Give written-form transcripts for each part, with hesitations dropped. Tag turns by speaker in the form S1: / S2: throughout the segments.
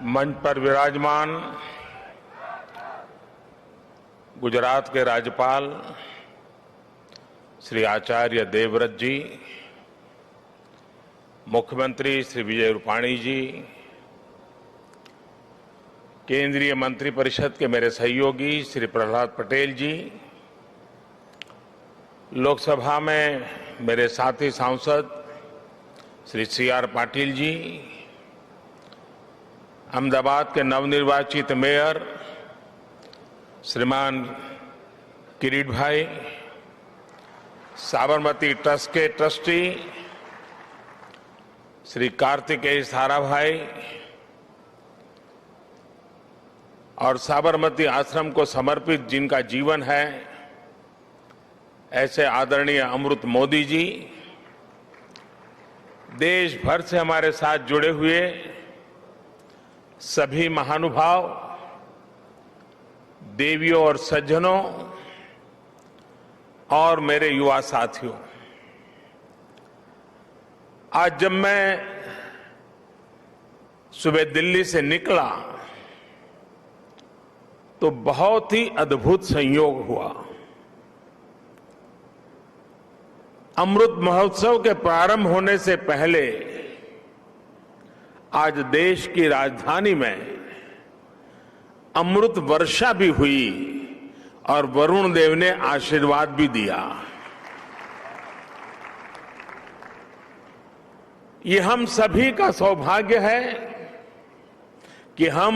S1: मंच पर विराजमान गुजरात के राज्यपाल श्री आचार्य देवव्रत जी, मुख्यमंत्री श्री विजय रूपाणी जी, केंद्रीय मंत्रिपरिषद के मेरे सहयोगी श्री प्रहलाद पटेल जी, लोकसभा में मेरे साथी सांसद श्री CR पाटिल जी, अहमदाबाद के नवनिर्वाचित मेयर श्रीमान किरीट भाई, साबरमती ट्रस्ट के ट्रस्टी श्री कार्तिकेय साराभाई और साबरमती आश्रम को समर्पित जिनका जीवन है, ऐसे आदरणीय अमृत मोदी जी, देश भर से हमारे साथ जुड़े हुए सभी महानुभाव, देवियों और सज्जनों और मेरे युवा साथियों, आज जब मैं सुबह दिल्ली से निकला तो बहुत ही अद्भुत संयोग हुआ। अमृत महोत्सव के प्रारंभ होने से पहले आज देश की राजधानी में अमृत वर्षा भी हुई और वरुण देव ने आशीर्वाद भी दिया। ये हम सभी का सौभाग्य है कि हम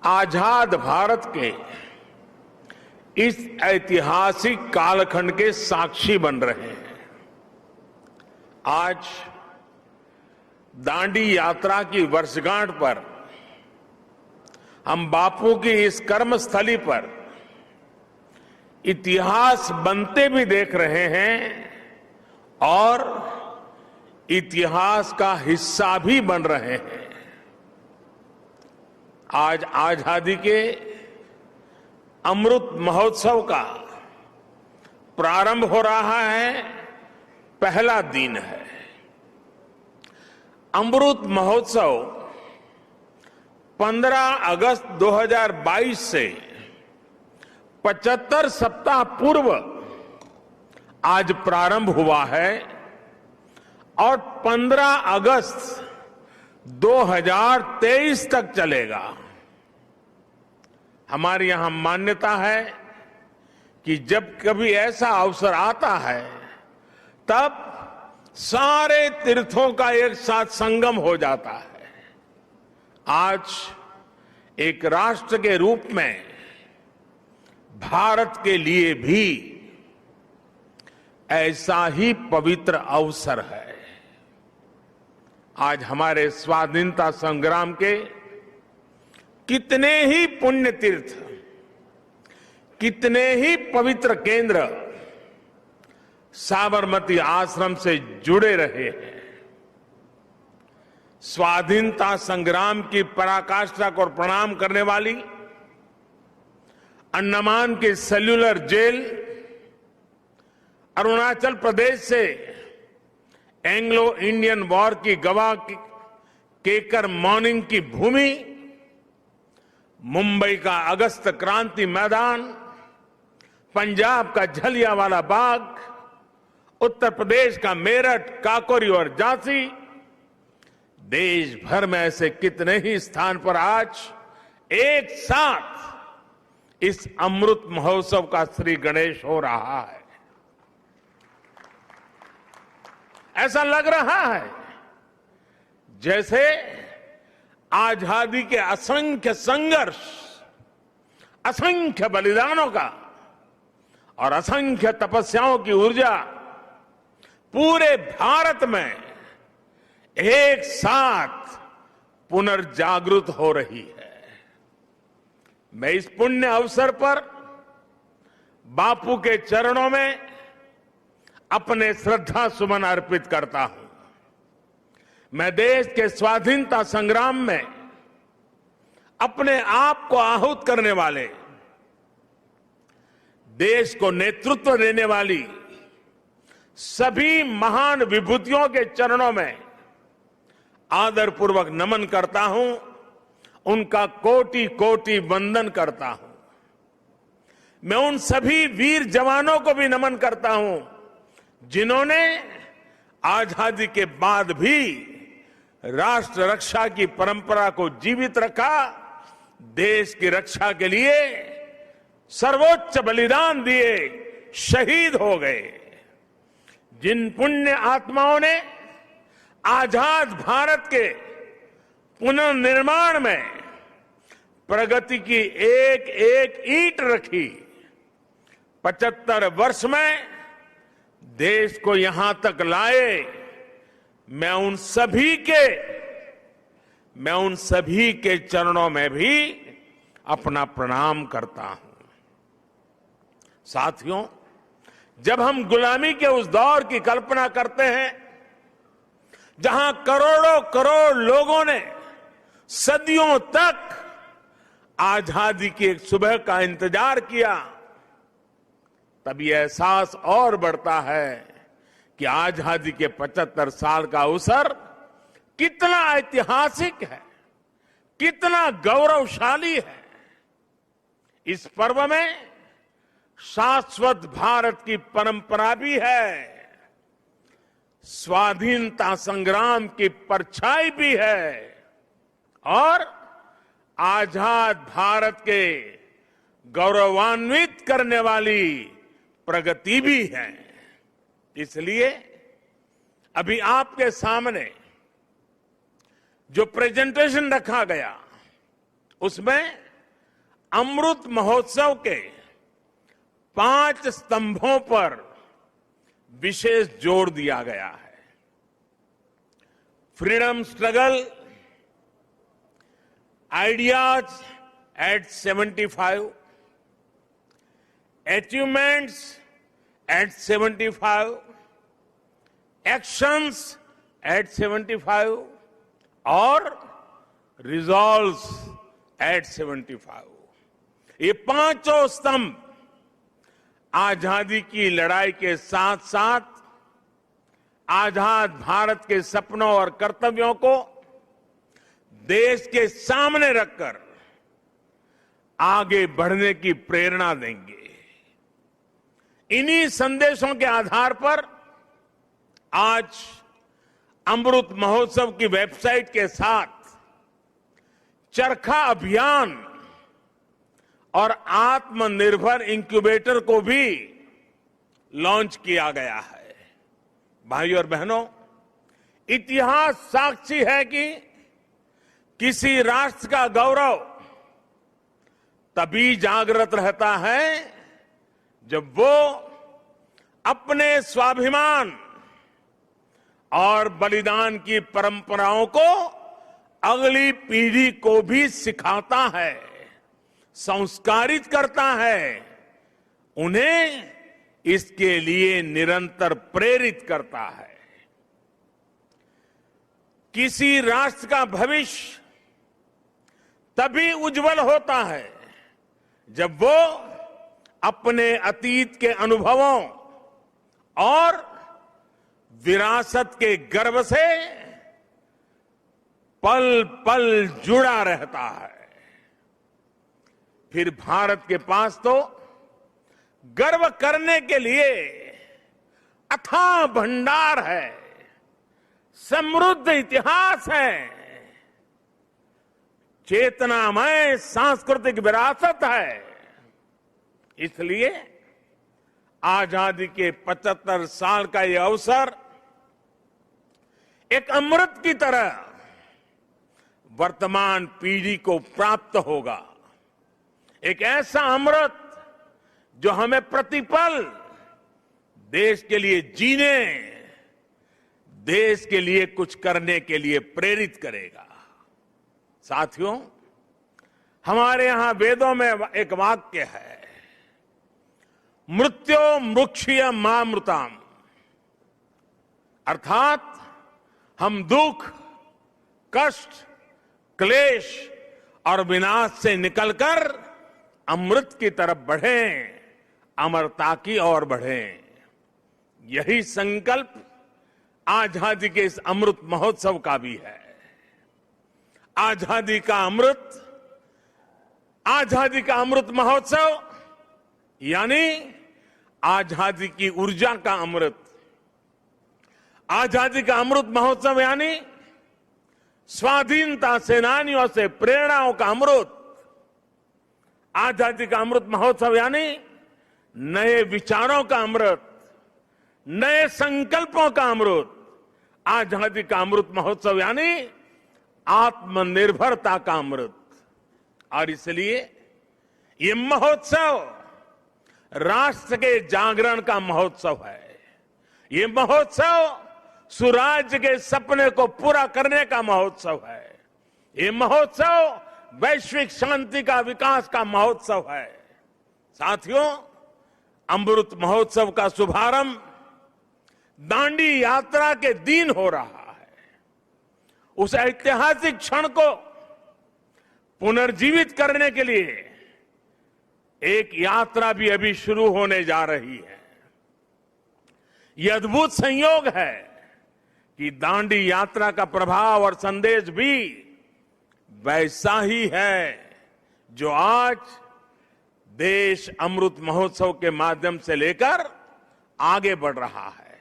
S1: आजाद भारत के इस ऐतिहासिक कालखंड के साक्षी बन रहे हैं। आज दांडी यात्रा की वर्षगांठ पर हम बापू की इस कर्मस्थली पर इतिहास बनते भी देख रहे हैं और इतिहास का हिस्सा भी बन रहे हैं। आज आजादी के अमृत महोत्सव का प्रारंभ हो रहा है, पहला दिन है। अमृत महोत्सव 15 अगस्त 2022 से 75 सप्ताह पूर्व आज प्रारंभ हुआ है और 15 अगस्त 2023 तक चलेगा। हमारे यहां मान्यता है कि जब कभी ऐसा अवसर आता है तब सारे तीर्थों का एक साथ संगम हो जाता है। आज एक राष्ट्र के रूप में भारत के लिए भी ऐसा ही पवित्र अवसर है। आज हमारे स्वाधीनता संग्राम के कितने ही पुण्य तीर्थ, कितने ही पवित्र केंद्र साबरमती आश्रम से जुड़े रहे हैं। स्वाधीनता संग्राम की पराकाष्ठा को प्रणाम करने वाली अंडमान की सेल्यूलर जेल, अरुणाचल प्रदेश से एंग्लो इंडियन वॉर की गवाह केकर मॉर्निंग की भूमि, मुंबई का अगस्त क्रांति मैदान, पंजाब का जलियांवाला बाग, उत्तर प्रदेश का मेरठ, काकोरी और झांसी, देश भर में ऐसे कितने ही स्थान पर आज एक साथ इस अमृत महोत्सव का श्री गणेश हो रहा है। ऐसा लग रहा है जैसे आजादी के असंख्य संघर्ष, असंख्य बलिदानों का और असंख्य तपस्याओं की ऊर्जा पूरे भारत में एक साथ पुनर्जागृत हो रही है। मैं इस पुण्य अवसर पर बापू के चरणों में अपने श्रद्धा सुमन अर्पित करता हूं। मैं देश के स्वाधीनता संग्राम में अपने आप को आहूत करने वाले, देश को नेतृत्व देने वाली सभी महान विभूतियों के चरणों में आदरपूर्वक नमन करता हूं, उनका कोटि कोटि वंदन करता हूं। मैं उन सभी वीर जवानों को भी नमन करता हूं जिन्होंने आजादी के बाद भी राष्ट्र रक्षा की परंपरा को जीवित रखा, देश की रक्षा के लिए सर्वोच्च बलिदान दिए, शहीद हो गए। जिन पुण्य आत्माओं ने आजाद भारत के पुनर्निर्माण में प्रगति की एक एक ईंट रखी, 75 वर्ष में देश को यहां तक लाए, मैं उन सभी के चरणों में भी अपना प्रणाम करता हूं। साथियों, जब हम गुलामी के उस दौर की कल्पना करते हैं जहां करोड़ों करोड़ लोगों ने सदियों तक आजादी की एक सुबह का इंतजार किया, तब यह एहसास और बढ़ता है कि आजादी के 75 साल का अवसर कितना ऐतिहासिक है, कितना गौरवशाली है। इस पर्व में शाश्वत भारत की परंपरा भी है, स्वाधीनता संग्राम की परछाई भी है और आजाद भारत के गौरवान्वित करने वाली प्रगति भी है। इसलिए अभी आपके सामने जो प्रेजेंटेशन रखा गया, उसमें अमृत महोत्सव के 5 स्तंभों पर विशेष जोर दिया गया है। Freedom struggle, ideas at 75, achievements at 75, actions at 75 और रिजॉल्व्स एट 75। ये पांचों स्तंभ आजादी की लड़ाई के साथ साथ आजाद भारत के सपनों और कर्तव्यों को देश के सामने रखकर आगे बढ़ने की प्रेरणा देंगे। इन्हीं संदेशों के आधार पर आज अमृत महोत्सव की वेबसाइट के साथ चरखा अभियान और आत्मनिर्भर इंक्यूबेटर को भी लॉन्च किया गया है। भाइयों और बहनों, इतिहास साक्षी है कि किसी राष्ट्र का गौरव तभी जागृत रहता है जब वो अपने स्वाभिमान और बलिदान की परंपराओं को अगली पीढ़ी को भी सिखाता है, संस्कारित करता है, उन्हें इसके लिए निरंतर प्रेरित करता है। किसी राष्ट्र का भविष्य तभी उज्जवल होता है जब वो अपने अतीत के अनुभवों और विरासत के गर्व से पल पल जुड़ा रहता है। फिर भारत के पास तो गर्व करने के लिए अथाह भंडार है, समृद्ध इतिहास है, चेतनामय सांस्कृतिक विरासत है। इसलिए आजादी के 75 साल का यह अवसर एक अमृत की तरह वर्तमान पीढ़ी को प्राप्त होगा। एक ऐसा अमृत जो हमें प्रतिपल देश के लिए जीने, देश के लिए कुछ करने के लिए प्रेरित करेगा। साथियों, हमारे यहां वेदों में एक वाक्य है, मृत्यो मृक्षीय मामृताम, अर्थात हम दुख, कष्ट, क्लेश और विनाश से निकलकर अमृत की तरफ बढ़ें, अमरता की ओर बढ़ें। यही संकल्प आजादी के इस अमृत महोत्सव का भी है। आजादी का अमृत महोत्सव यानी आजादी की ऊर्जा का अमृत। आजादी का अमृत महोत्सव यानी स्वाधीनता सेनानियों से प्रेरणाओं का अमृत। आजादी का अमृत महोत्सव यानी नए विचारों का अमृत, नए संकल्पों का अमृत। आजादी का अमृत महोत्सव यानी आत्मनिर्भरता का अमृत। और इसलिए ये महोत्सव राष्ट्र के जागरण का महोत्सव है। ये महोत्सव सुराज्य के सपने को पूरा करने का महोत्सव है। ये महोत्सव वैश्विक शांति का, विकास का महोत्सव है। साथियों, अमृत महोत्सव का शुभारंभ दांडी यात्रा के दिन हो रहा है। उस ऐतिहासिक क्षण को पुनर्जीवित करने के लिए एक यात्रा भी अभी शुरू होने जा रही है। यह अद्भुत संयोग है कि दांडी यात्रा का प्रभाव और संदेश भी वैसा ही है जो आज देश अमृत महोत्सव के माध्यम से लेकर आगे बढ़ रहा है।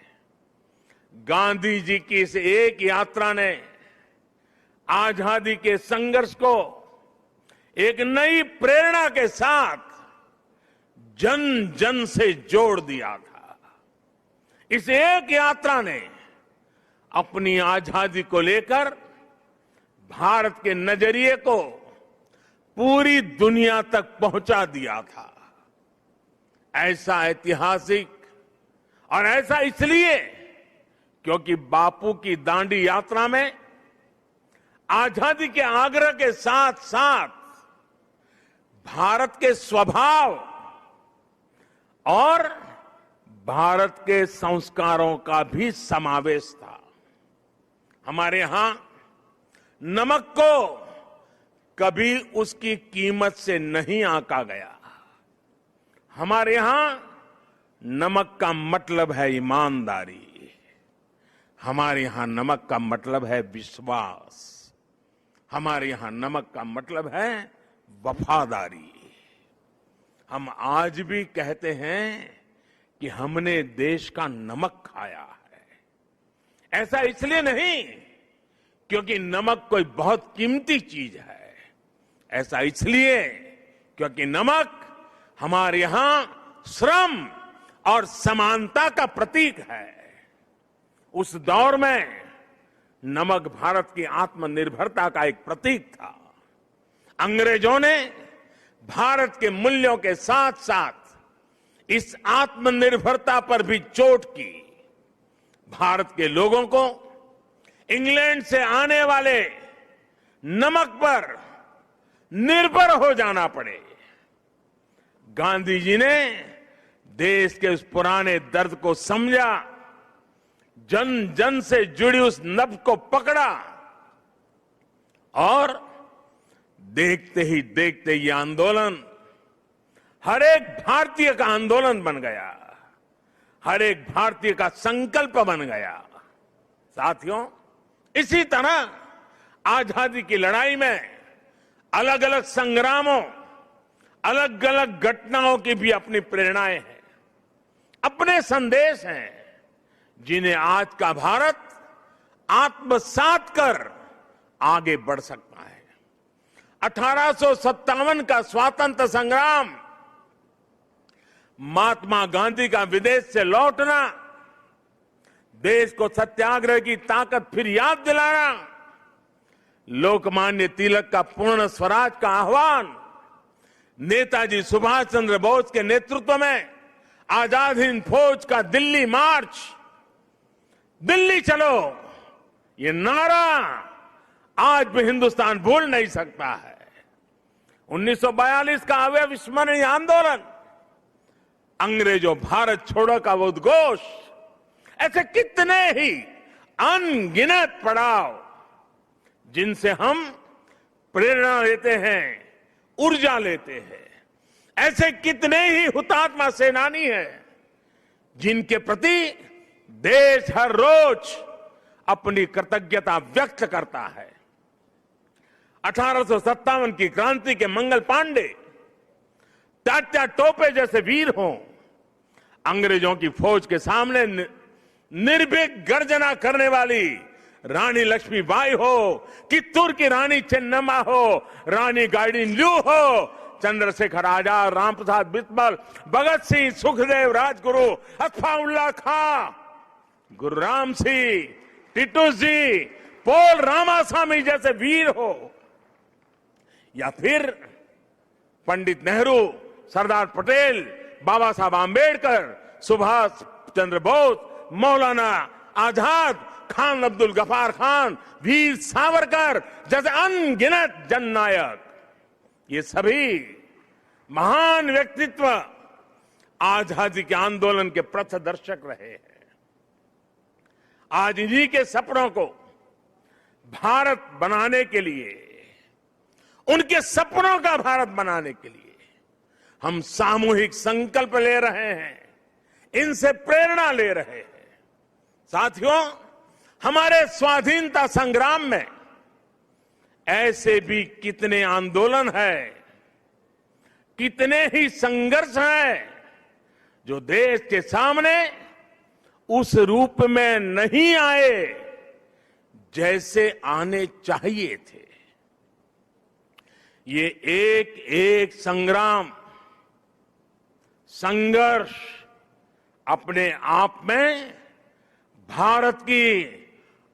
S1: गांधी जी की इस एक यात्रा ने आजादी के संघर्ष को एक नई प्रेरणा के साथ जन जन से जोड़ दिया था। इस एक यात्रा ने अपनी आजादी को लेकर भारत के नजरिए को पूरी दुनिया तक पहुंचा दिया था। ऐसा ऐतिहासिक और ऐसा इसलिए क्योंकि बापू की दांडी यात्रा में आजादी के आग्रह के साथ साथ भारत के स्वभाव और भारत के संस्कारों का भी समावेश था। हमारे यहां नमक को कभी उसकी कीमत से नहीं आंका गया। हमारे यहां नमक का मतलब है ईमानदारी। हमारे यहां नमक का मतलब है विश्वास। हमारे यहां नमक का मतलब है वफादारी। हम आज भी कहते हैं कि हमने देश का नमक खाया है। ऐसा इसलिए नहीं क्योंकि नमक कोई बहुत कीमती चीज है। ऐसा इसलिए क्योंकि नमक हमारे यहां श्रम और समानता का प्रतीक है। उस दौर में नमक भारत की आत्मनिर्भरता का एक प्रतीक था। अंग्रेजों ने भारत के मूल्यों के साथ साथ इस आत्मनिर्भरता पर भी चोट की। भारत के लोगों को इंग्लैंड से आने वाले नमक पर निर्भर हो जाना पड़े। गांधी जी ने देश के उस पुराने दर्द को समझा, जन जन से जुड़ी उस नब्ज को पकड़ा और देखते ही देखते ये आंदोलन हर एक भारतीय का आंदोलन बन गया, हर एक भारतीय का संकल्प बन गया। साथियों, इसी तरह आजादी की लड़ाई में अलग अलग संग्रामों, अलग अलग घटनाओं की भी अपनी प्रेरणाएं हैं, अपने संदेश हैं, जिन्हें आज का भारत आत्मसात कर आगे बढ़ सकता है। 1857 का स्वातंत्र संग्राम, महात्मा गांधी का विदेश से लौटना, देश को सत्याग्रह की ताकत फिर याद दिलाना, लोकमान्य तिलक का पूर्ण स्वराज का आह्वान, नेताजी सुभाष चंद्र बोस के नेतृत्व में आजाद हिंद फौज का दिल्ली मार्च, दिल्ली चलो, ये नारा आज भी हिंदुस्तान भूल नहीं सकता है। 1942 का अविस्मरणीय आंदोलन, अंग्रेजों भारत छोड़ो का वो उद्घोष, ऐसे कितने ही अनगिनत पड़ाव जिनसे हम प्रेरणा लेते हैं, ऊर्जा लेते हैं। ऐसे कितने ही हुतात्मा सेनानी हैं जिनके प्रति देश हर रोज अपनी कृतज्ञता व्यक्त करता है। 1857 की क्रांति के मंगल पांडे, तात्या टोपे जैसे वीर हों, अंग्रेजों की फौज के सामने निर्भीक गर्जना करने वाली रानी लक्ष्मीबाई हो, कित्तूर की रानी चेन्नम्मा हो, रानी गाइडिनल्यू हो, चंद्रशेखर आजाद, रामप्रसाद बिस्मिल, भगत सिंह, सुखदेव, राजगुरु, अत्फाउल्लाह खां, गुरुराम सिंह, टिट्टू जी, पोल रामासामी जैसे वीर हो, या फिर पंडित नेहरू, सरदार पटेल, बाबा साहब आंबेडकर, सुभाष चंद्र बोस, मौलाना आजाद, खान अब्दुल गफार खान, वीर सावरकर जैसे अनगिनत जननायक, ये सभी महान व्यक्तित्व आजादी के आंदोलन के पथदर्शक रहे हैं। आज इन्हीं के सपनों को भारत बनाने के लिए, उनके सपनों का भारत बनाने के लिए हम सामूहिक संकल्प ले रहे हैं, इनसे प्रेरणा ले रहे हैं। साथियों, हमारे स्वाधीनता संग्राम में ऐसे भी कितने आंदोलन हैं, कितने ही संघर्ष हैं जो देश के सामने उस रूप में नहीं आए जैसे आने चाहिए थे। ये एक एक संग्राम, संघर्ष अपने आप में भारत की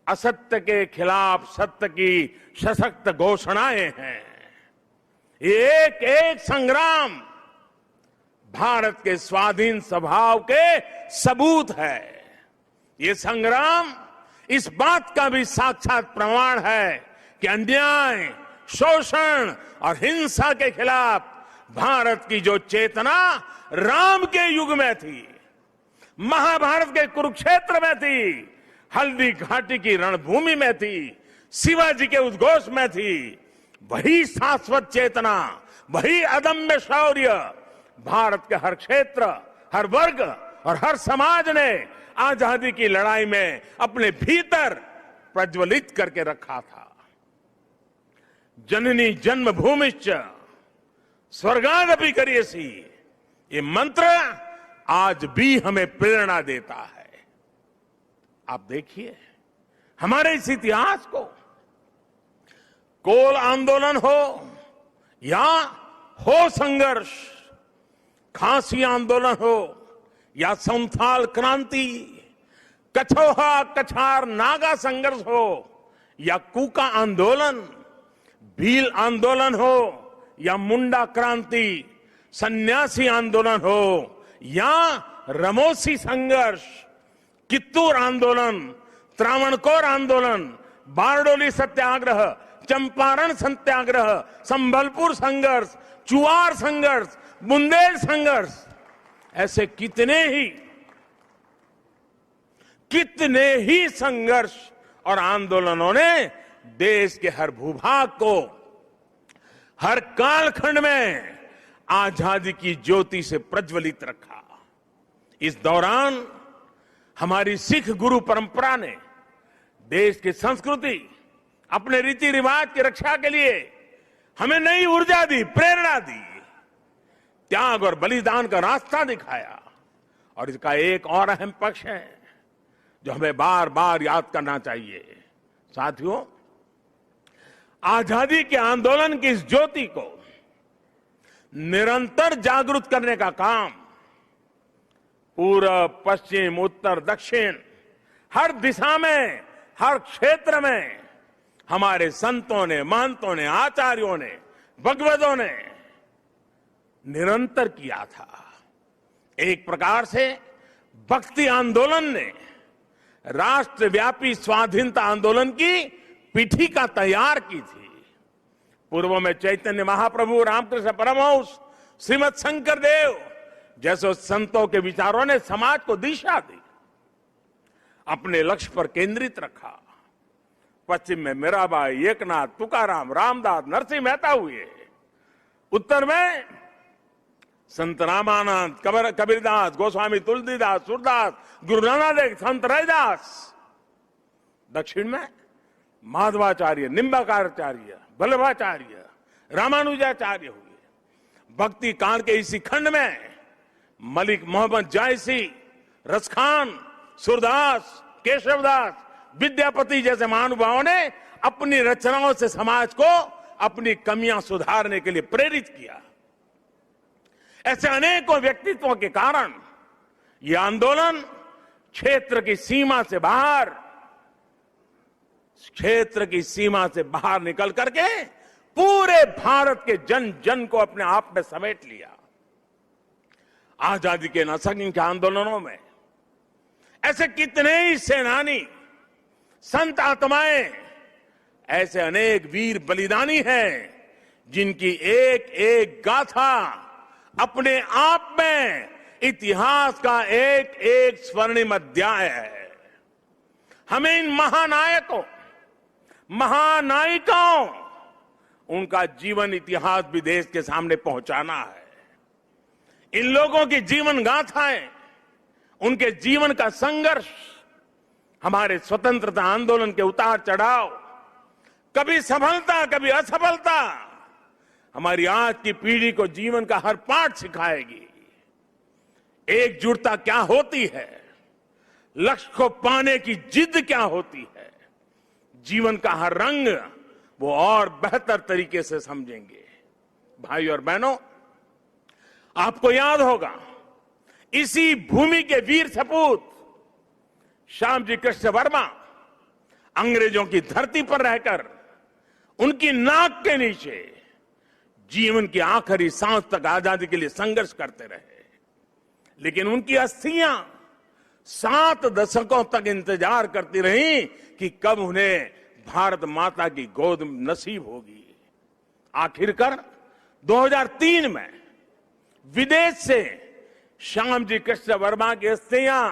S1: असत्य के खिलाफ सत्य की सशक्त घोषणाएं हैं। एक एक संग्राम भारत के स्वाधीन स्वभाव के सबूत है। ये संग्राम इस बात का भी साक्षात प्रमाण है कि अन्याय, शोषण और हिंसा के खिलाफ भारत की जो चेतना राम के युग में थी, महाभारत के कुरुक्षेत्र में थी, हल्दी घाटी की रणभूमि में थी, शिवाजी के उद्घोष में थी, वही शाश्वत चेतना, वही अदम्य शौर्य भारत के हर क्षेत्र, हर वर्ग और हर समाज ने आजादी की लड़ाई में अपने भीतर प्रज्वलित करके रखा था। जननी जन्मभूमिश्च स्वर्गादपि करियसी, ये मंत्र आज भी हमें प्रेरणा देता है। आप देखिए हमारे इस इतिहास को, कोल आंदोलन हो या हो संघर्ष, खांसी आंदोलन हो या संथाल क्रांति, कछोहा कछार नागा संघर्ष हो या कूका आंदोलन, भील आंदोलन हो या मुंडा क्रांति, सन्यासी आंदोलन हो या रमोसी संघर्ष, कित्तूर आंदोलन, त्रावणकोर आंदोलन, बारडोली सत्याग्रह, चंपारण सत्याग्रह, संबलपुर संघर्ष, चुआर संघर्ष, बुंदेल संघर्ष, ऐसे कितने ही संघर्ष और आंदोलनों ने देश के हर भूभाग को, हर कालखंड में आजादी की ज्योति से प्रज्वलित रखा। इस दौरान हमारी सिख गुरु परंपरा ने देश की संस्कृति, अपने रीति रिवाज की रक्षा के लिए हमें नई ऊर्जा दी, प्रेरणा दी, त्याग और बलिदान का रास्ता दिखाया। और इसका एक और अहम पक्ष है जो हमें बार बार याद करना चाहिए। साथियों, आजादी के आंदोलन की इस ज्योति को निरंतर जागृत करने का काम पूरब, पश्चिम, उत्तर, दक्षिण, हर दिशा में, हर क्षेत्र में हमारे संतों ने, महंतों ने, आचार्यों ने, भगवतों ने निरंतर किया था। एक प्रकार से भक्ति आंदोलन ने राष्ट्रव्यापी स्वाधीनता आंदोलन की पीठिका तैयार की थी। पूर्व में चैतन्य महाप्रभु, रामकृष्ण परमहंस, श्रीमद शंकर देव जैसे संतों के विचारों ने समाज को दिशा दी, अपने लक्ष्य पर केंद्रित रखा। पश्चिम में मीराबाई, एकनाथ, तुकाराम, रामदास, नरसिंह मेहता हुए। उत्तर में संत रामानंद, कबीरदास, गोस्वामी तुलसीदास, सूरदास, गुरु नानक देव, संत रैदास। दक्षिण में माधवाचार्य, निम्बाकारचार्य, वल्लभाचार्य, रामानुजाचार्य हुए। भक्ति काल के इसी खंड में मलिक मोहम्मद जायसी, रसखान, सूरदास, केशवदास, विद्यापति जैसे महानुभावों ने अपनी रचनाओं से समाज को अपनी कमियां सुधारने के लिए प्रेरित किया। ऐसे अनेकों व्यक्तित्वों के कारण यह आंदोलन क्षेत्र की सीमा से बाहर निकल करके पूरे भारत के जन जन को अपने आप में समेट लिया। आजादी के असंख्य आंदोलनों में ऐसे कितने ही सेनानी, संत आत्माएं, ऐसे अनेक वीर बलिदानी हैं जिनकी एक एक गाथा अपने आप में इतिहास का एक एक स्वर्णिम अध्याय है। हमें इन महानायकों, महानायिकाओं, उनका जीवन इतिहास भी देश के सामने पहुंचाना है। इन लोगों की जीवन गाथाएं, उनके जीवन का संघर्ष, हमारे स्वतंत्रता आंदोलन के उतार चढ़ाव, कभी सफलता कभी असफलता, हमारी आज की पीढ़ी को जीवन का हर पाठ सिखाएगी। एकजुटता क्या होती है, लक्ष्य को पाने की जिद क्या होती है, जीवन का हर रंग वो और बेहतर तरीके से समझेंगे। भाई और बहनों, आपको याद होगा इसी भूमि के वीर सपूत श्यामजी कृष्ण वर्मा अंग्रेजों की धरती पर रहकर उनकी नाक के नीचे जीवन की आखिरी सांस तक आजादी के लिए संघर्ष करते रहे। लेकिन उनकी अस्थियां 7 दशकों तक इंतजार करती रहीं कि कब उन्हें भारत माता की गोद नसीब होगी। आखिरकार 2003 में विदेश से श्यामजी कृष्ण वर्मा की अस्थियां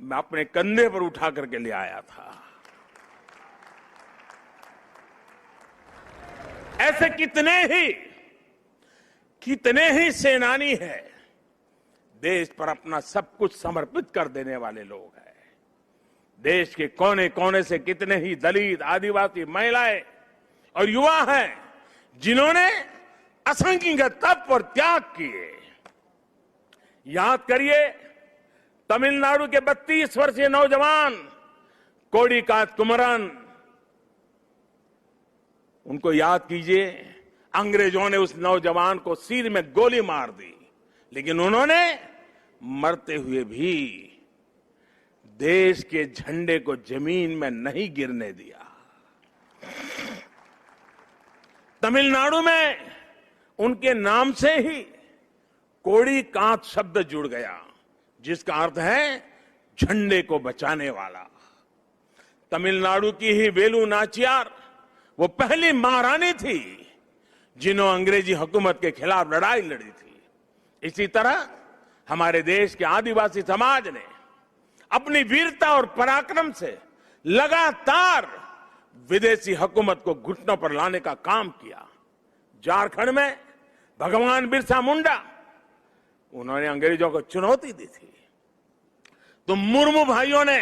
S1: मैं अपने कंधे पर उठा करके ले आया था। ऐसे कितने ही सेनानी हैं, देश पर अपना सब कुछ समर्पित कर देने वाले लोग हैं। देश के कोने कोने से कितने ही दलित, आदिवासी, महिलाएं और युवा हैं जिन्होंने असंख्य तप और त्याग किए। याद करिए तमिलनाडु के 32 वर्षीय नौजवान कोडिकात कुमरन, उनको याद कीजिए। अंग्रेजों ने उस नौजवान को सिर में गोली मार दी, लेकिन उन्होंने मरते हुए भी देश के झंडे को जमीन में नहीं गिरने दिया। तमिलनाडु में उनके नाम से ही कोडिकात शब्द जुड़ गया, जिसका अर्थ है झंडे को बचाने वाला। तमिलनाडु की ही वेलु नाचियार वो पहली महारानी थी जिन्होंने अंग्रेजी हुकूमत के खिलाफ लड़ाई लड़ी थी। इसी तरह हमारे देश के आदिवासी समाज ने अपनी वीरता और पराक्रम से लगातार विदेशी हुकूमत को घुटनों पर लाने का काम किया। झारखंड में भगवान बिरसा मुंडा, उन्होंने अंग्रेजों को चुनौती दी थी। तो मुर्मू भाइयों ने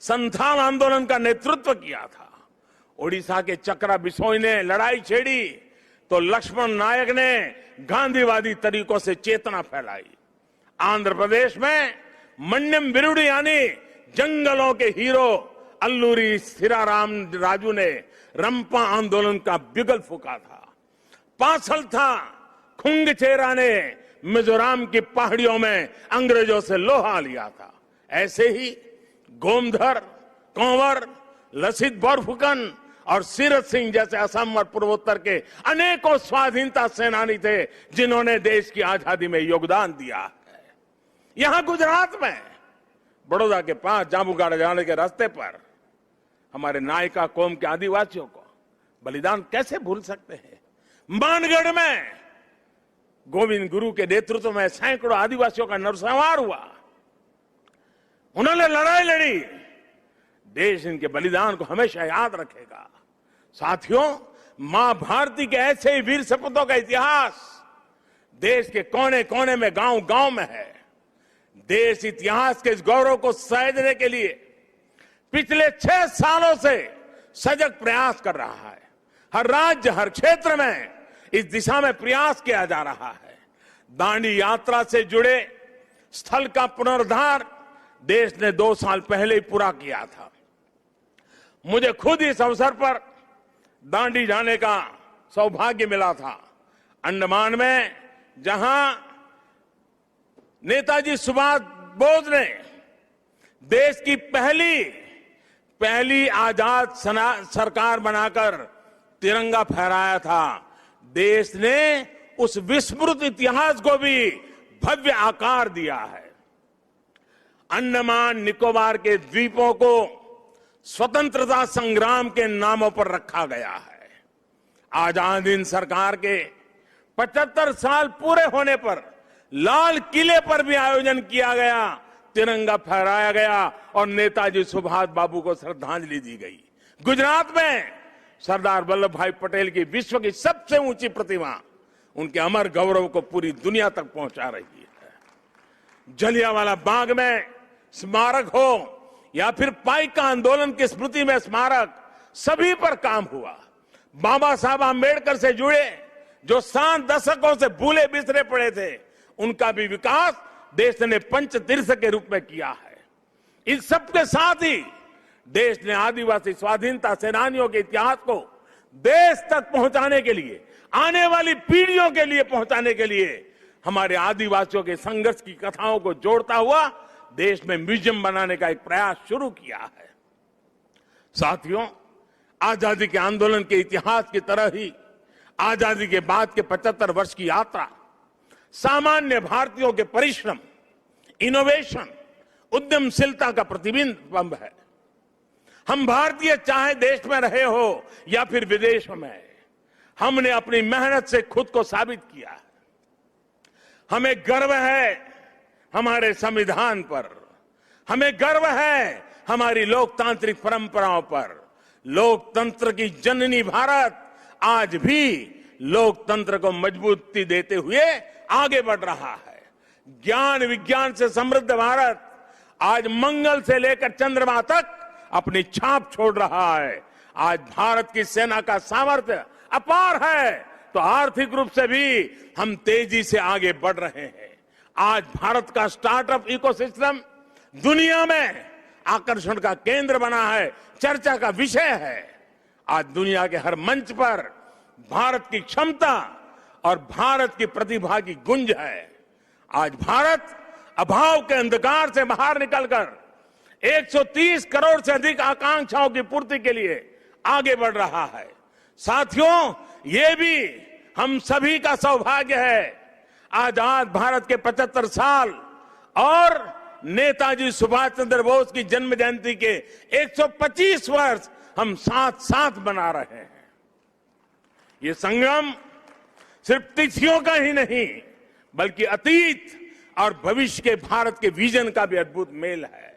S1: संथाल आंदोलन का नेतृत्व किया था। ओडिशा के चक्रा बिसोई ने लड़ाई छेड़ी तो लक्ष्मण नायक ने गांधीवादी तरीकों से चेतना फैलाई। आंध्र प्रदेश में मन्यम विरुडी यानी जंगलों के हीरो अल्लूरी सीराराम राजू ने रंपा आंदोलन का बिगल फूका था। पासलथा खुंगचेरा ने मिजोरम की पहाड़ियों में अंग्रेजों से लोहा लिया था। ऐसे ही गोमधर, कंवर, लसित बोरफुकन और सीरत सिंह जैसे असम और पूर्वोत्तर के अनेकों स्वाधीनता सेनानी थे जिन्होंने देश की आजादी में योगदान दिया है। यहां गुजरात में बड़ौदा के पास जांबुगाड़ा जाने के रास्ते पर हमारे नायका कौम के आदिवासियों को बलिदान कैसे भूल सकते हैं। मानगढ़ में गोविंद गुरु के नेतृत्व में सैकड़ों आदिवासियों का नरसंहार हुआ। उन्होंने लड़ाई लड़ी। देश इनके बलिदान को हमेशा याद रखेगा। साथियों, मां भारती के ऐसे ही वीर सपूतों का इतिहास देश के कोने कोने में, गांव गांव में है। देश इतिहास के इस गौरव को सहेजने के लिए पिछले 6 सालों से सजग प्रयास कर रहा है। हर राज्य, हर क्षेत्र में इस दिशा में प्रयास किया जा रहा है। दांडी यात्रा से जुड़े स्थल का पुनरुद्धार देश ने 2 साल पहले ही पूरा किया था। मुझे खुद इस अवसर पर दांडी जाने का सौभाग्य मिला था। अंडमान में जहां नेताजी सुभाष बोस ने देश की पहली आजाद सरकार बनाकर तिरंगा फहराया था, देश ने उस विस्मृत इतिहास को भी भव्य आकार दिया है। अंडमान निकोबार के द्वीपों को स्वतंत्रता संग्राम के नामों पर रखा गया है। आजाद हिंद सरकार के 75 साल पूरे होने पर लाल किले पर भी आयोजन किया गया, तिरंगा फहराया गया और नेताजी सुभाष बाबू को श्रद्धांजलि दी गई। गुजरात में सरदार वल्लभ भाई पटेल की विश्व की सबसे ऊंची प्रतिमा उनके अमर गौरव को पूरी दुनिया तक पहुंचा रही है। जलियांवाला बाग में स्मारक हो या फिर पाइका आंदोलन की स्मृति में स्मारक, सभी पर काम हुआ। बाबा साहब आंबेडकर से जुड़े जो 7 दशकों से भूले बिसरे पड़े थे, उनका भी विकास देश ने पंचतीर्थ के रूप में किया है। इन सबके साथ ही देश ने आदिवासी स्वाधीनता सेनानियों के इतिहास को देश तक पहुंचाने के लिए, आने वाली पीढ़ियों के लिए पहुंचाने के लिए हमारे आदिवासियों के संघर्ष की कथाओं को जोड़ता हुआ देश में म्यूजियम बनाने का एक प्रयास शुरू किया है। साथियों, आजादी के आंदोलन के इतिहास की तरह ही आजादी के बाद के 75 वर्ष की यात्रा सामान्य भारतीयों के परिश्रम, इनोवेशन, उद्यमशीलता का प्रतिबिंब है। हम भारतीय चाहे देश में रहे हो या फिर विदेशों में, हमने अपनी मेहनत से खुद को साबित किया है। हमें गर्व है हमारे संविधान पर, हमें गर्व है हमारी लोकतांत्रिक परंपराओं पर। लोकतंत्र की जननी भारत आज भी लोकतंत्र को मजबूती देते हुए आगे बढ़ रहा है। ज्ञान विज्ञान से समृद्ध भारत आज मंगल से लेकर चंद्रमा तक अपनी छाप छोड़ रहा है। आज भारत की सेना का सामर्थ्य अपार है, तो आर्थिक रूप से भी हम तेजी से आगे बढ़ रहे हैं। आज भारत का स्टार्टअप इकोसिस्टम दुनिया में आकर्षण का केंद्र बना है, चर्चा का विषय है। आज दुनिया के हर मंच पर भारत की क्षमता और भारत की प्रतिभा की गुंज है। आज भारत अभाव के अंधकार से बाहर निकलकर 130 करोड़ से अधिक आकांक्षाओं की पूर्ति के लिए आगे बढ़ रहा है। साथियों, ये भी हम सभी का सौभाग्य है। आजाद भारत के 75 साल और नेताजी सुभाष चंद्र बोस की जन्म जयंती के 125 वर्ष हम साथ साथ मना रहे हैं। ये संगम सिर्फ तिथियों का ही नहीं, बल्कि अतीत और भविष्य के भारत के विजन का भी अद्भुत मेल है।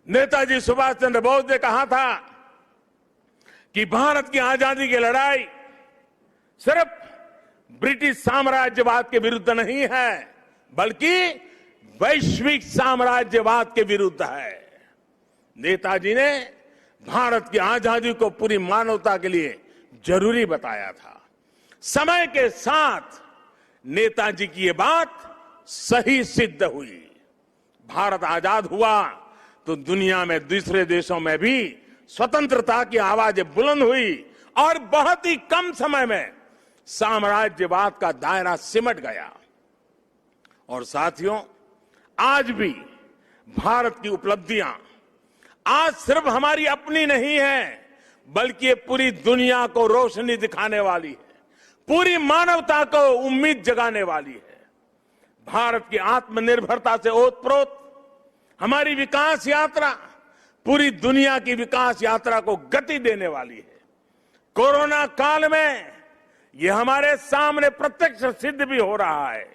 S1: नेताजी सुभाष चंद्र बोस ने कहा था कि भारत की आजादी की लड़ाई सिर्फ ब्रिटिश साम्राज्यवाद के विरुद्ध नहीं है, बल्कि वैश्विक साम्राज्यवाद के विरुद्ध है। नेताजी ने भारत की आजादी को पूरी मानवता के लिए जरूरी बताया था। समय के साथ नेताजी की ये बात सही सिद्ध हुई। भारत आजाद हुआ तो दुनिया में दूसरे देशों में भी स्वतंत्रता की आवाजें बुलंद हुई और बहुत ही कम समय में साम्राज्यवाद का दायरा सिमट गया। और साथियों, आज भी भारत की उपलब्धियां आज सिर्फ हमारी अपनी नहीं है, बल्कि ये पूरी दुनिया को रोशनी दिखाने वाली है, पूरी मानवता को उम्मीद जगाने वाली है। भारत की आत्मनिर्भरता से ओतप्रोत हमारी विकास यात्रा पूरी दुनिया की विकास यात्रा को गति देने वाली है। कोरोना काल में ये हमारे सामने प्रत्यक्ष सिद्ध भी हो रहा है।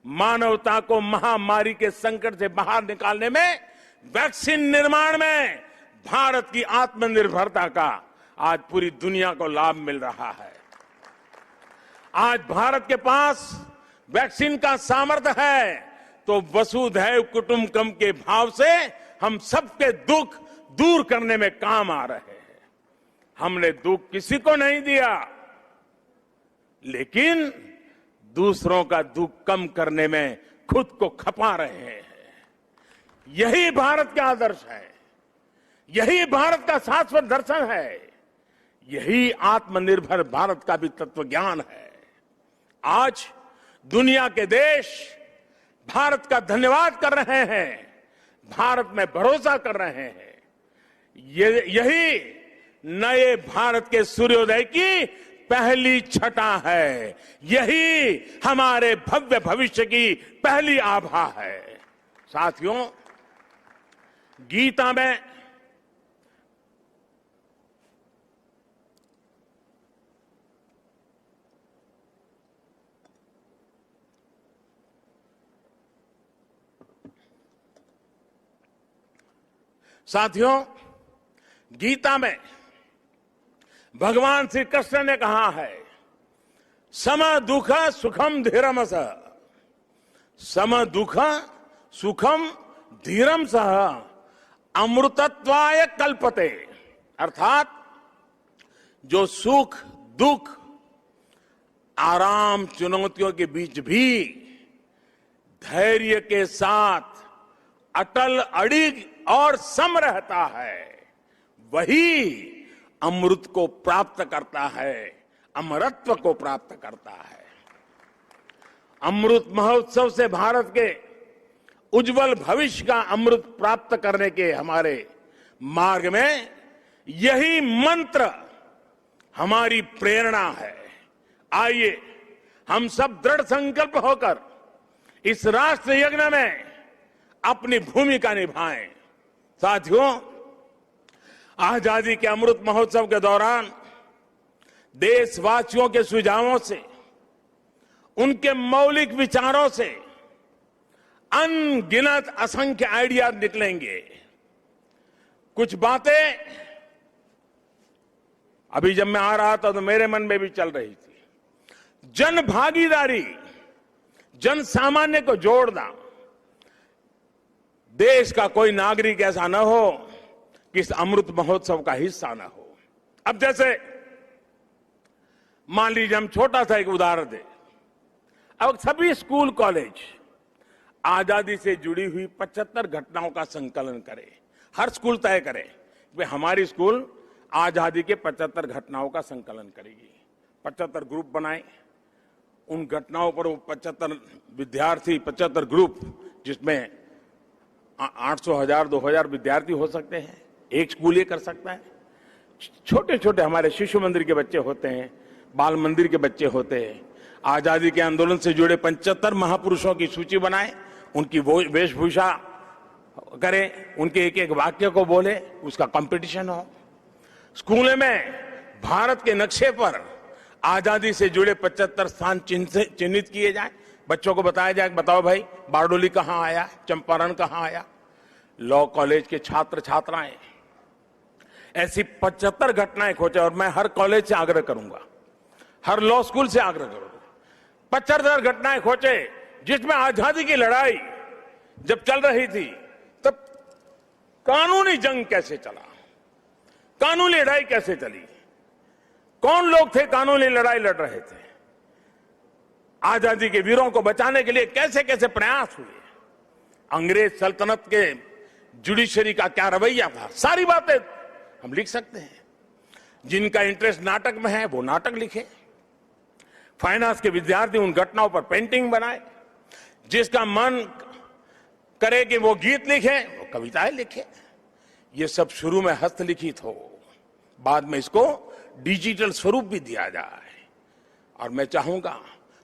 S1: मानवता को महामारी के संकट से बाहर निकालने में, वैक्सीन निर्माण में भारत की आत्मनिर्भरता का आज पूरी दुनिया को लाभ मिल रहा है। आज भारत के पास वैक्सीन का सामर्थ्य है, तो वसुधैव कुटुंबकम के भाव से हम सबके दुख दूर करने में काम आ रहे हैं। हमने दुख किसी को नहीं दिया, लेकिन दूसरों का दुख कम करने में खुद को खपा रहे हैं। यही भारत का आदर्श है, यही भारत का शाश्वत दर्शन है, यही आत्मनिर्भर भारत का भी तत्व ज्ञान है। आज दुनिया के देश भारत का धन्यवाद कर रहे हैं, भारत में भरोसा कर रहे हैं। यही नए भारत के सूर्योदय की पहली छटा है, यही हमारे भव्य भविष्य की पहली आभा है। साथियों, गीता में भगवान श्री कृष्ण ने कहा है, सम दुख सुखम धीरम सह, सम दुख सुखम धीरम सह अमृतत्वाय कल्पते। अर्थात जो सुख दुख आराम चुनौतियों के बीच भी धैर्य के साथ अटल अड़िग और सम रहता है, वही अमृत को प्राप्त करता है, अमरत्व को प्राप्त करता है। अमृत महोत्सव से भारत के उज्जवल भविष्य का अमृत प्राप्त करने के हमारे मार्ग में यही मंत्र हमारी प्रेरणा है। आइए हम सब दृढ़ संकल्प होकर इस राष्ट्र यज्ञ में अपनी भूमिका निभाएं। साथियों, आजादी के अमृत महोत्सव के दौरान देशवासियों के सुझावों से, उनके मौलिक विचारों से अनगिनत असंख्य आइडियाज निकलेंगे। कुछ बातें अभी जब मैं आ रहा था तो मेरे मन में भी चल रही थी। जन भागीदारी, जन सामान्य को जोड़ना। देश का कोई नागरिक ऐसा न हो कि इस अमृत महोत्सव का हिस्सा न हो। अब जैसे मान लीजिए, हम छोटा सा एक उदाहरण दें। अब सभी स्कूल कॉलेज आजादी से जुड़ी हुई 75 घटनाओं का संकलन करें। हर स्कूल तय करे कि हमारी स्कूल आजादी के 75 घटनाओं का संकलन करेगी। 75 ग्रुप बनाए, उन घटनाओं पर वो 75 विद्यार्थी, 75 ग्रुप, जिसमें 800, 1000, 2000 विद्यार्थी हो सकते हैं। एक स्कूल ये कर सकता है। छोटे छोटे हमारे शिशु मंदिर के बच्चे होते हैं, बाल मंदिर के बच्चे होते हैं। आजादी के आंदोलन से जुड़े 75 महापुरुषों की सूची बनाए, उनकी वेशभूषा करें, उनके एक एक वाक्य को बोले, उसका कंपटीशन हो। स्कूल में भारत के नक्शे पर आजादी से जुड़े 75 स्थान चिन्हित किए जाए। बच्चों को बताया जाए, बताओ भाई बारडोली कहां आया, चंपारण कहां आया। लॉ कॉलेज के छात्र छात्राएं ऐसी 75 घटनाएं खोजे, और मैं हर कॉलेज से आग्रह करूंगा, हर लॉ स्कूल से आग्रह करूंगा, 75 घटनाएं खोजे जिसमें आजादी की लड़ाई जब चल रही थी तब कानूनी जंग कैसे चला, कानूनी लड़ाई कैसे चली, कौन लोग थे कानूनी लड़ाई लड़ रहे थे, आजादी के वीरों को बचाने के लिए कैसे कैसे प्रयास हुए, अंग्रेज सल्तनत के जुडिशरी का क्या रवैया था। सारी बातें हम लिख सकते हैं। जिनका इंटरेस्ट नाटक में है वो नाटक लिखे, फाइनेंस के विद्यार्थी उन घटनाओं पर पेंटिंग बनाए, जिसका मन करे कि वो गीत लिखे वो कविताएं लिखे। ये सब शुरू में हस्तलिखित हो, बाद में इसको डिजिटल स्वरूप भी दिया जाए। और मैं चाहूंगा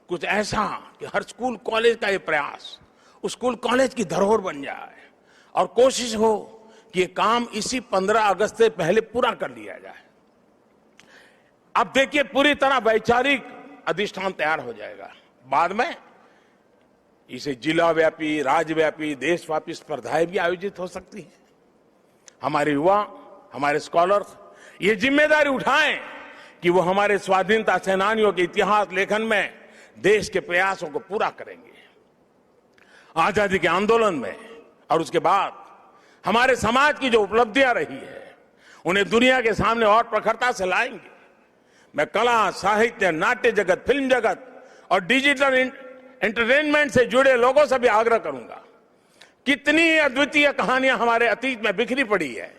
S1: कुछ ऐसा कि हर स्कूल कॉलेज का ये प्रयास उस स्कूल कॉलेज की धरोहर बन जाए, और कोशिश हो कि ये काम इसी 15 अगस्त से पहले पूरा कर लिया जाए। अब देखिए, पूरी तरह वैचारिक अधिष्ठान तैयार हो जाएगा। बाद में इसे जिला व्यापी, राज्यव्यापी, देशव्यापी स्पर्धाएं भी आयोजित हो सकती हैं। हमारे युवा, हमारे स्कॉलर्स ये जिम्मेदारी उठाएं कि वो हमारे स्वाधीनता सेनानियों के इतिहास लेखन में देश के प्रयासों को पूरा करेंगे। आजादी के आंदोलन में और उसके बाद हमारे समाज की जो उपलब्धियां रही है उन्हें दुनिया के सामने और प्रखरता से लाएंगे। मैं कला, साहित्य, नाट्य जगत, फिल्म जगत और डिजिटल एंटरटेनमेंट से जुड़े लोगों से भी आग्रह करूंगा। कितनी अद्वितीय कहानियां हमारे अतीत में बिखरी पड़ी है,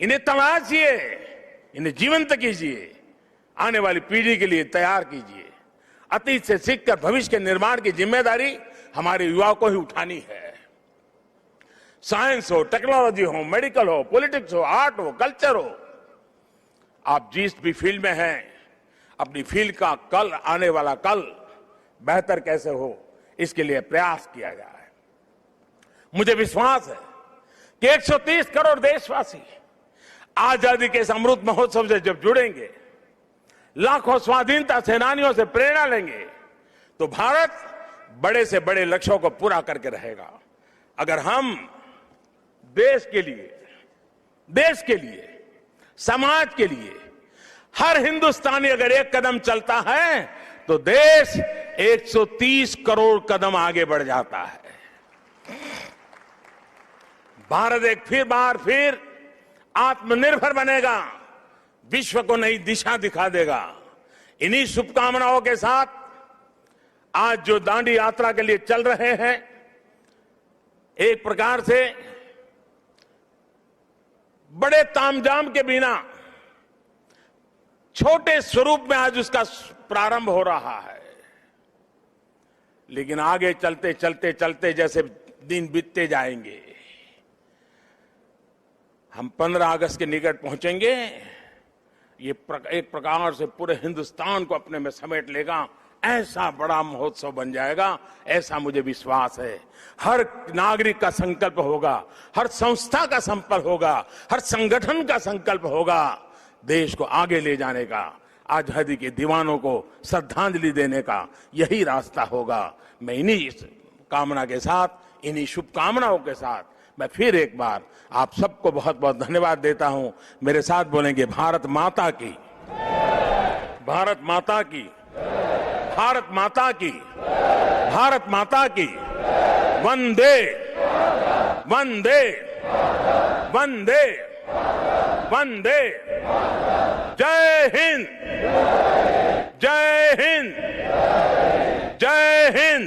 S1: इन्हें तलाशिए, इन्हें जीवंत कीजिए, आने वाली पीढ़ी के लिए तैयार कीजिए। अतीत से सीखकर भविष्य के निर्माण की जिम्मेदारी हमारे युवाओं को ही उठानी है। साइंस हो, टेक्नोलॉजी हो, मेडिकल हो, पॉलिटिक्स हो, आर्ट हो, कल्चर हो, आप जिस भी फील्ड में हैं, अपनी फील्ड का कल, आने वाला कल बेहतर कैसे हो, इसके लिए प्रयास किया जाए। मुझे विश्वास है कि 130 करोड़ देशवासी आजादी के इस अमृत महोत्सव से जब जुड़ेंगे, लाखों स्वाधीनता सेनानियों से प्रेरणा लेंगे, तो भारत बड़े से बड़े लक्ष्यों को पूरा करके रहेगा। अगर हम देश के लिए, समाज के लिए हर हिंदुस्तानी अगर एक कदम चलता है तो देश 130 करोड़ कदम आगे बढ़ जाता है। भारत एक बार फिर आत्मनिर्भर बनेगा, विश्व को नई दिशा दिखा देगा। इन्हीं शुभकामनाओं के साथ आज जो दांडी यात्रा के लिए चल रहे हैं, एक प्रकार से बड़े तामझाम के बिना छोटे स्वरूप में आज उसका प्रारंभ हो रहा है, लेकिन आगे चलते चलते चलते जैसे दिन बीतते जाएंगे, हम 15 अगस्त के निकट पहुंचेंगे। ये एक प्रकार से पूरे हिंदुस्तान को अपने में समेट लेगा, ऐसा बड़ा महोत्सव बन जाएगा, ऐसा मुझे विश्वास है। हर नागरिक का संकल्प होगा, हर संस्था का संकल्प होगा, हर संगठन का संकल्प होगा, देश को आगे ले जाने का, आजादी के दीवानों को श्रद्धांजलि देने का यही रास्ता होगा। मैं इन्हीं कामना के साथ, इन्हीं शुभकामनाओं के साथ मैं फिर एक बार आप सबको बहुत बहुत धन्यवाद देता हूं। मेरे साथ बोलेंगे भारत माता की, भारत माता की, भारत माता की, भारत माता की। वंदे वंदे वंदे वंदे। जय हिंद, जय हिंद, जय हिंद।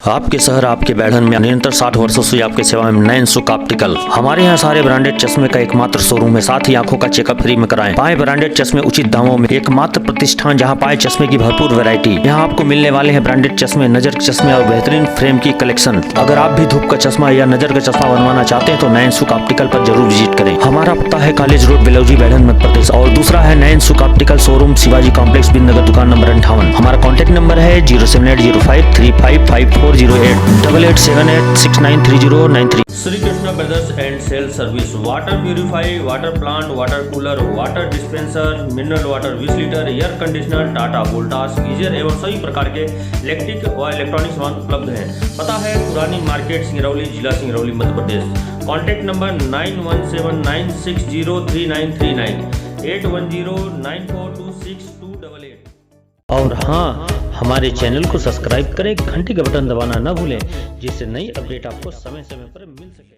S2: आपके शहर, आपके बैठन में निरंतर 60 वर्षों से आपकी सेवा में नयन सुख ऑप्टिकल। हमारे यहाँ सारे ब्रांडेड चश्मे का एकमात्र शोरूम है, साथ ही आंखों का चेकअप फ्री में कराएं। पाए ब्रांडेड चश्मे उचित दामों में, एकमात्र प्रतिष्ठान जहाँ पाए चश्मे की भरपूर वैरायटी। यहाँ आपको मिलने वाले हैं ब्रांडेड चश्मे, नजर के चश्मे और बेहतरीन फ्रेम की कलेक्शन। अगर आप भी धूप का चश्मा या नजर का चश्मा बनवाना चाहते हैं तो नयन सुख ऑप्टिकल पर जरूर विजिट करें। हमारा पता है कॉलेज रोड, बेलौजी, बैठन मध्य प्रदेश, और दूसरा है नयन सुख ऑप्टिकल शोरूम, शिवाजी कॉम्प्लेक्स, बिंदनगर, दुकान नंबर 58। हमारा कॉन्टैक्ट नंबर है 07805355408 8878693093।
S3: Shri Krishna brothers and sale service, water purify, water plant, water cooler, water dispenser, mineral water 20 litre, air conditioner, Tata Voltas, geyser एवं सभी प्रकार के इलेक्ट्रिक व इलेक्ट्रॉनिक सामान उपलब्ध हैं। पता है पुरानी मार्केट, सिंगरौली, जिला सिंगरौली, मध्य प्रदेश। Contact number 9179603939 8109426288।
S2: और हाँ, हमारे चैनल को सब्सक्राइब करें, घंटी का बटन दबाना न भूलें, जिससे नई अपडेट आपको समय समय पर मिल सके।